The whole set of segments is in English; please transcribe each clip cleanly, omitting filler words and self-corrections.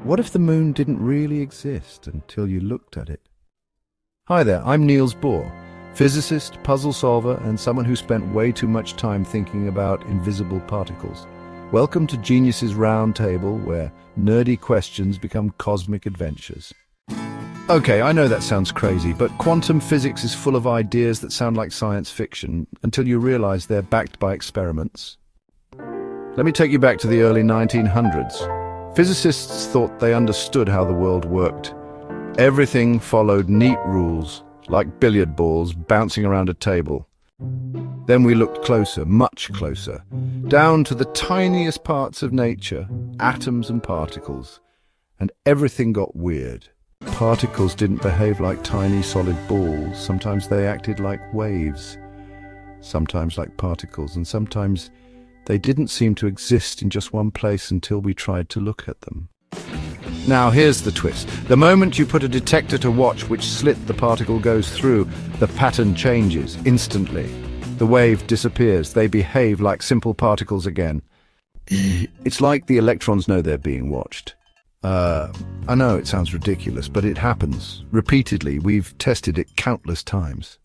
What if the moon didn't really exist until you looked at it? Hi there, I'm Niels Bohr, physicist, puzzle solver, and someone who spent way too much time thinking about invisible particles. Welcome to Genius's Round Table, where nerdy questions become cosmic adventures. Okay, I know that sounds crazy, but quantum physics is full of ideas that sound like science fiction until you realize they're backed by experiments. Let me take you back to the early 1900s. Physicists thought they understood how the world worked. Everything followed neat rules, like billiard balls bouncing around a table. Then we looked closer, much closer, down to the tiniest parts of nature, atoms and particles, and everything got weird. Particles didn't behave like tiny solid balls. Sometimes they acted like waves, sometimes like particles, and sometimes they didn't seem to exist in just one place until we tried to look at them. Now here's the twist. The moment you put a detector to watch which slit the particle goes through, the pattern changes instantly. The wave disappears. They behave like simple particles again. It's like the electrons know they're being watched. I know it sounds ridiculous, but it happens. Repeatedly, we've tested it countless times.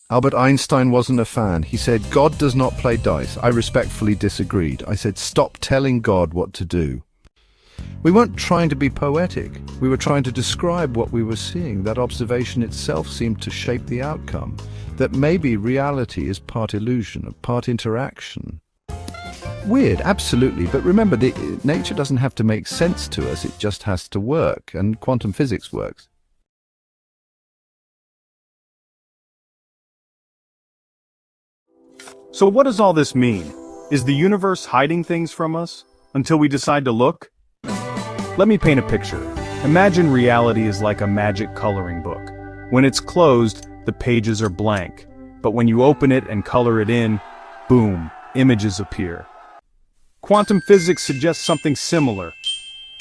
Albert Einstein wasn't a fan. He said, "God does not play dice." I respectfully disagreed. I said, "Stop telling God what to do." We weren't trying to be poetic. We were trying to describe what we were seeing. That observation itself seemed to shape the outcome. That maybe reality is part illusion, part interaction. Weird, absolutely, but remember, nature doesn't have to make sense to us, it just has to work, and quantum physics works. So what does all this mean? Is the universe hiding things from us until we decide to look? Let me paint a picture. Imagine reality is like a magic coloring book. When it's closed, the pages are blank, but when you open it and color it in, boom, images appear. Quantum physics suggests something similar.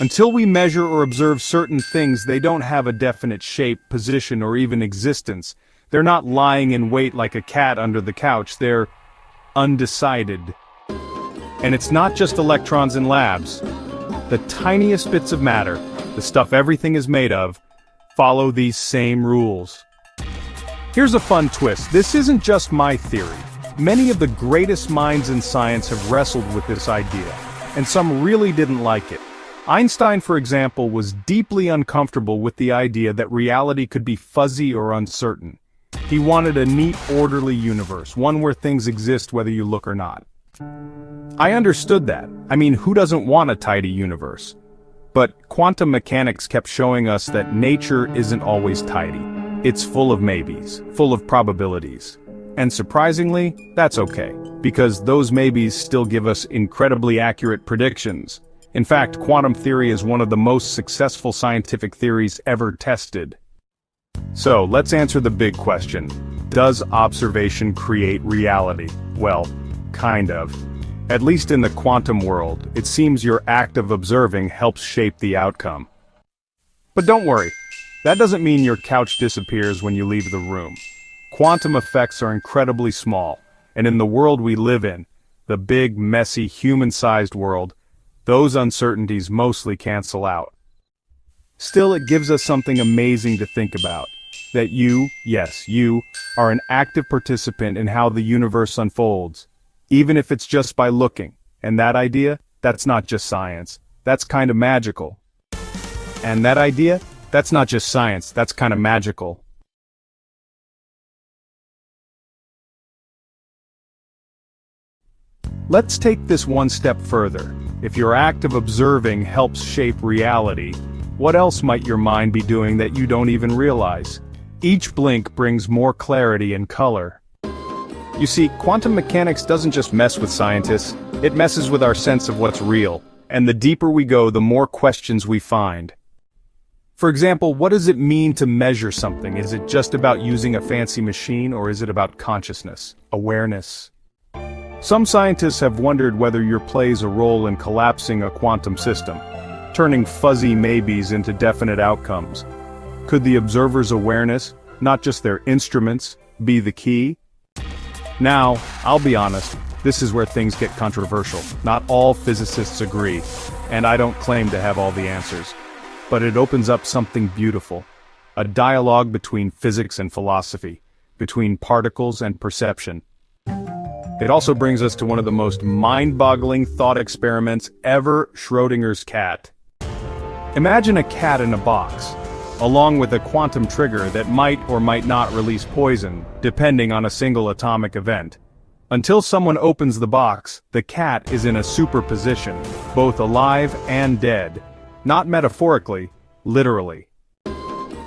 Until we measure or observe certain things, they don't have a definite shape, position, or even existence. They're not lying in wait like a cat under the couch. They're undecided. And it's not just electrons in labs. The tiniest bits of matter, the stuff everything is made of, follow these same rules. Here's a fun twist. This isn't just my theory. Many of the greatest minds in science have wrestled with this idea, and some really didn't like it. Einstein, for example, was deeply uncomfortable with the idea that reality could be fuzzy or uncertain. He wanted a neat, orderly universe, one where things exist whether you look or not. I understood that. I mean, who doesn't want a tidy universe? But quantum mechanics kept showing us that nature isn't always tidy. It's full of maybes, full of probabilities. And surprisingly, that's okay, because those maybes still give us incredibly accurate predictions. In fact, quantum theory is one of the most successful scientific theories ever tested. So, let's answer the big question. Does observation create reality? Well, kind of. At least in the quantum world, it seems your act of observing helps shape the outcome. But don't worry, that doesn't mean your couch disappears when you leave the room. Quantum effects are incredibly small, and in the world we live in, the big, messy, human-sized world, those uncertainties mostly cancel out. Still, it gives us something amazing to think about. That you, yes, you, are an active participant in how the universe unfolds, even if it's just by looking. And that idea, that's not just science, that's kind of magical. And that idea, that's not just science, that's kind of magical. Let's take this one step further. If your act of observing helps shape reality, what else might your mind be doing that you don't even realize? Each blink brings more clarity and color. You see, quantum mechanics doesn't just mess with scientists, it messes with our sense of what's real. And the deeper we go, the more questions we find. For example, what does it mean to measure something? Is it just about using a fancy machine, or is it about consciousness, awareness? Some scientists have wondered whether your plays a role in collapsing a quantum system, turning fuzzy maybes into definite outcomes. Could the observer's awareness, not just their instruments, be the key? Now, I'll be honest, This is where things get controversial. Not all physicists agree, and I don't claim to have all the answers. But it opens up something beautiful. A dialogue between physics and philosophy, between particles and perception. It also brings us to one of the most mind-boggling thought experiments ever, Schrödinger's cat. Imagine a cat in a box, along with a quantum trigger that might or might not release poison, depending on a single atomic event. Until someone opens the box, the cat is in a superposition, both alive and dead. Not metaphorically, literally.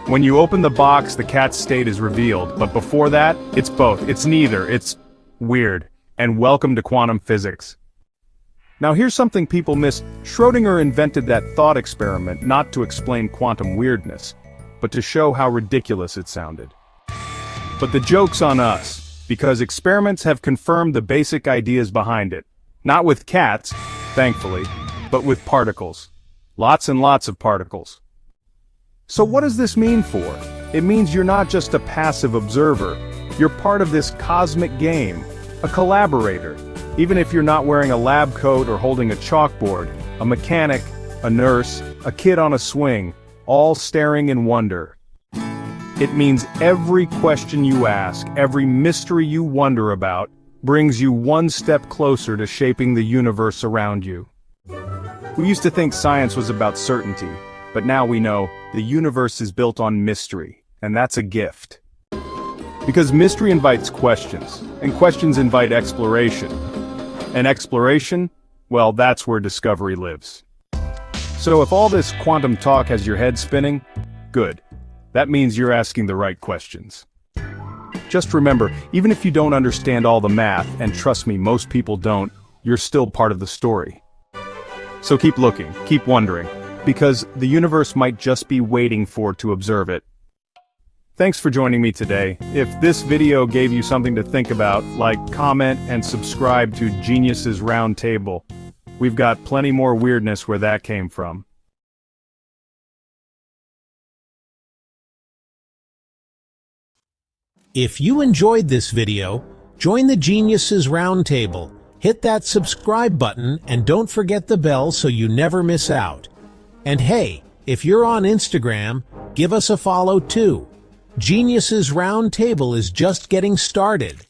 When you open the box, the cat's state is revealed, but before that, it's both. It's neither. It's weird. And welcome to quantum physics. Now here's something people miss. Schrödinger invented that thought experiment not to explain quantum weirdness, but to show how ridiculous it sounded. But the joke's on us, because experiments have confirmed the basic ideas behind it. Not with cats, thankfully, but with particles. Lots and lots of particles. So what does this mean for? It means you're not just a passive observer. You're part of this cosmic game. A collaborator. Even if you're not wearing a lab coat or holding a chalkboard, a mechanic, a nurse, a kid on a swing, all staring in wonder. It means every question you ask, every mystery you wonder about, brings you one step closer to shaping the universe around you. We used to think science was about certainty, but now we know the universe is built on mystery, and that's a gift. Because mystery invites questions, and questions invite exploration. And exploration, well, that's where discovery lives. So if all this quantum talk has your head spinning, good. That means you're asking the right questions. Just remember, even if you don't understand all the math, and trust me, most people don't, you're still part of the story. So keep looking, keep wondering, because the universe might just be waiting to observe it. Thanks for joining me today. If this video gave you something to think about, like, comment, and subscribe to Geniuses Roundtable. We've got plenty more weirdness where that came from. If you enjoyed this video, join the Geniuses Roundtable. Hit that subscribe button and don't forget the bell so you never miss out. And hey, if you're on Instagram, give us a follow too. Geniuses Roundtable is just getting started.